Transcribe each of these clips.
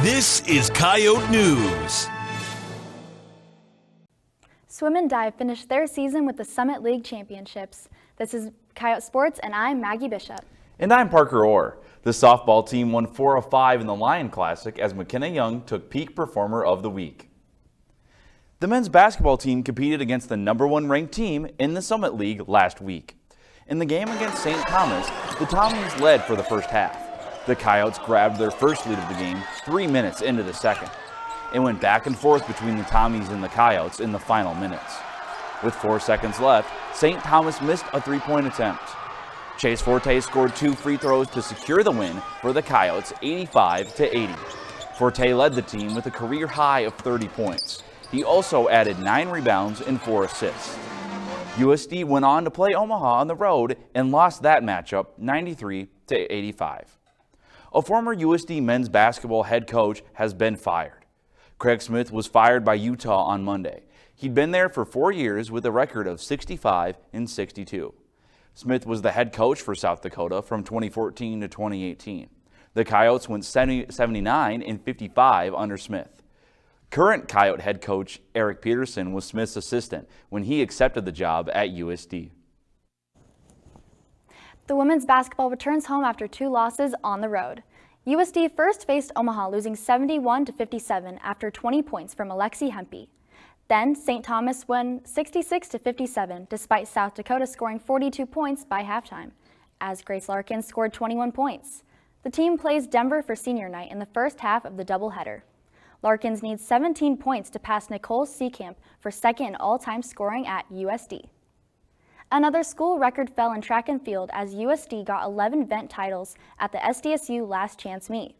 This is Coyote News. Swim and Dive finished their season with the Summit League Championships. This is Coyote Sports, and I'm Maggie Bishop. And I'm Parker Orr. The softball team won 4 of 5 in the Lion Classic as McKenna Young took Peak Performer of the Week. The men's basketball team competed against the #1 ranked team in the Summit League last week. In the game against St. Thomas, the Tommies led for the first half. The Coyotes grabbed their first lead of the game 3 minutes into the second. It went back and forth between the Tommies and the Coyotes in the final minutes. With 4 seconds left, St. Thomas missed a 3-point attempt. Chase Forte scored 2 free throws to secure the win for the Coyotes 85-80. Forte led the team with a career high of 30 points. He also added 9 rebounds and 4 assists. USD went on to play Omaha on the road and lost that matchup 93-85. A former USD men's basketball head coach has been fired. Craig Smith was fired by Utah on Monday. He'd been there for 4 years with a record of 65-62. Smith was the head coach for South Dakota from 2014 to 2018. The Coyotes went 79-55 under Smith. Current Coyote head coach Eric Peterson was Smith's assistant when he accepted the job at USD. The women's basketball returns home after 2 losses on the road. USD first faced Omaha, losing 71-57 after 20 points from Alexi Hempy. Then St. Thomas won 66-57 despite South Dakota scoring 42 points by halftime, as Grace Larkin scored 21 points. The team plays Denver for senior night in the first half of the doubleheader. Larkins needs 17 points to pass Nicole Seekamp for second in all-time scoring at USD. Another school record fell in track and field as USD got 11 event titles at the SDSU Last Chance meet.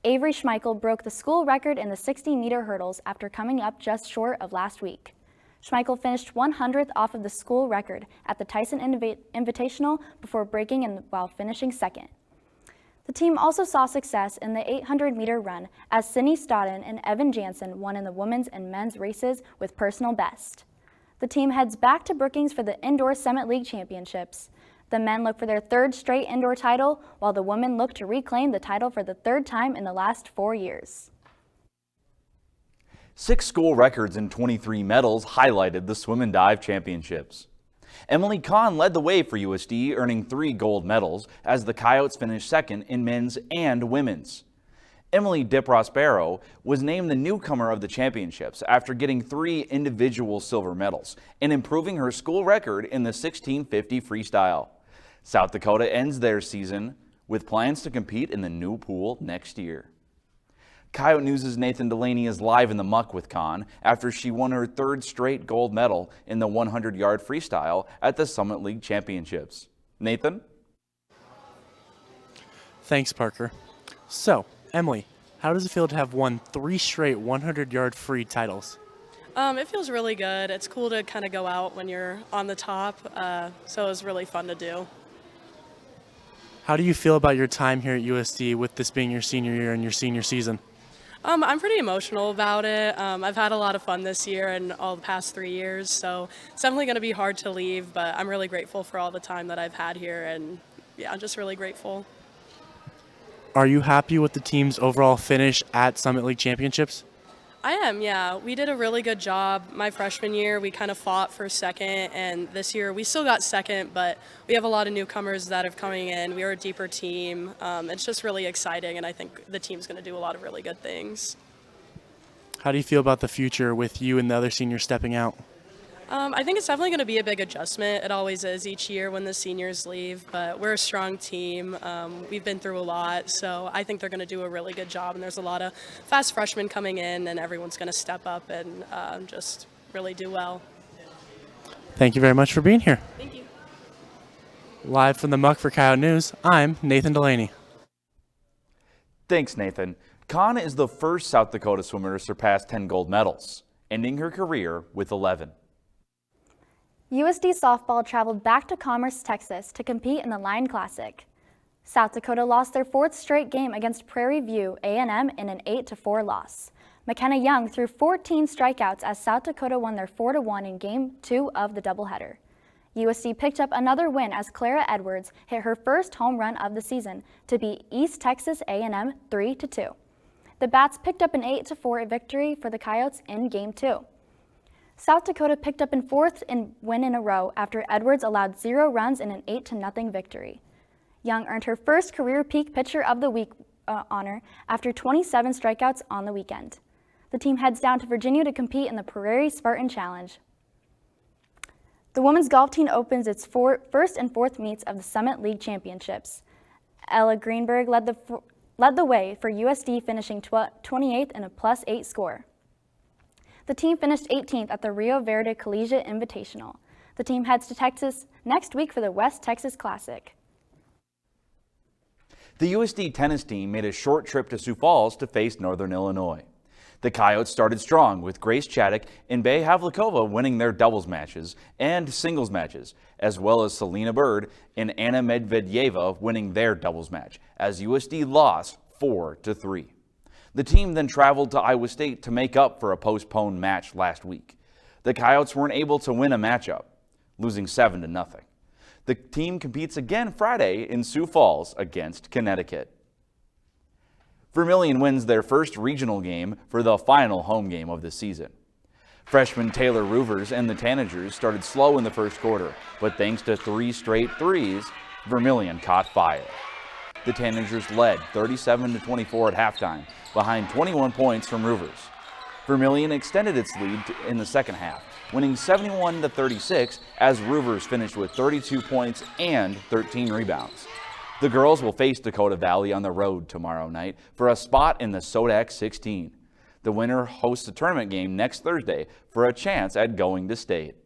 Avery Schmeichel broke the school record in the 60-meter hurdles after coming up just short of last week. Schmeichel finished 100th off of the school record at the Tyson Invitational before breaking in while finishing second. The team also saw success in the 800-meter run as Sydney Stodden and Evan Jansen won in the women's and men's races with personal best. The team heads back to Brookings for the Indoor Summit League Championships. The men look for their 3rd straight indoor title, while the women look to reclaim the title for the 3rd time in the last 4 years. 6 school records and 23 medals highlighted the Swim and Dive Championships. Emily Kahn led the way for USD, earning 3 gold medals as the Coyotes finished second in men's and women's. Emily DeProspero was named the newcomer of the championships after getting 3 individual silver medals and improving her school record in the 1650 freestyle. South Dakota ends their season with plans to compete in the new pool next year. Coyote News' Nathan Delaney is live in the muck with Kahn after she won her 3rd straight gold medal in the 100-yard freestyle at the Summit League Championships. Nathan? Thanks, Parker. So, Emily, how does it feel to have won 3 straight 100-yard free titles? It feels really good. It's cool to kind of go out when you're on the top, so it was really fun to do. How do you feel about your time here at USD with this being your senior year and your senior season? I'm pretty emotional about it. I've had a lot of fun this year and all the past 3 years, so it's definitely going to be hard to leave, but I'm really grateful for all the time that I've had here, and yeah, I'm just really grateful. Are you happy with the team's overall finish at Summit League Championships? I am, yeah. We did a really good job. My freshman year, we kind of fought for second, and this year we still got second, but we have a lot of newcomers that are coming in. We are a deeper team. It's just really exciting, and I think the team's going to do a lot of really good things. How do you feel about the future with you and the other seniors stepping out? I think it's definitely going to be a big adjustment. It always is each year when the seniors leave, but we're a strong team. We've been through a lot, so I think they're going to do a really good job, and there's a lot of fast freshmen coming in, and everyone's going to step up and just really do well. Thank you very much for being here. Thank you. Live from the muck for Coyote News, I'm Nathan Delaney. Thanks, Nathan. Kahn is the first South Dakota swimmer to surpass 10 gold medals, ending her career with 11. USD softball traveled back to Commerce, Texas to compete in the Lion Classic. South Dakota lost their 4th straight game against Prairie View A&M in an 8-4 loss. McKenna Young threw 14 strikeouts as South Dakota won their 4-1 in Game 2 of the doubleheader. USD picked up another win as Clara Edwards hit her first home run of the season to beat East Texas A&M 3-2. The Bats picked up an 8-4 victory for the Coyotes in Game 2. South Dakota picked up an fourth win in a row after Edwards allowed 0 runs in an 8-0 victory. Young earned her first career Peak Pitcher of the Week honor after 27 strikeouts on the weekend. The team heads down to Virginia to compete in the Prairie Spartan Challenge. The women's golf team opens its first and fourth meets of the Summit League Championships. Ella Greenberg led the way for USD, finishing 28th in a +8 score. The team finished 18th at the Rio Verde Collegiate Invitational. The team heads to Texas next week for the West Texas Classic. The USD tennis team made a short trip to Sioux Falls to face Northern Illinois. The Coyotes started strong with Grace Chaddock and Bay Havlikova winning their doubles matches and singles matches, as well as Selena Bird and Anna Medvedeva winning their doubles match, as USD lost 4-3. The team then traveled to Iowa State to make up for a postponed match last week. The Coyotes weren't able to win a matchup, losing 7-0. The team competes again Friday in Sioux Falls against Connecticut. Vermilion wins their first regional game for the final home game of the season. Freshman Taylor Roovers and the Tanagers started slow in the first quarter, but thanks to 3 straight threes, Vermilion caught fire. The Tanagers led 37-24 at halftime, behind 21 points from Roovers. Vermilion extended its lead in the second half, winning 71-36 as Roovers finished with 32 points and 13 rebounds. The girls will face Dakota Valley on the road tomorrow night for a spot in the Sodak 16. The winner hosts a tournament game next Thursday for a chance at going to state.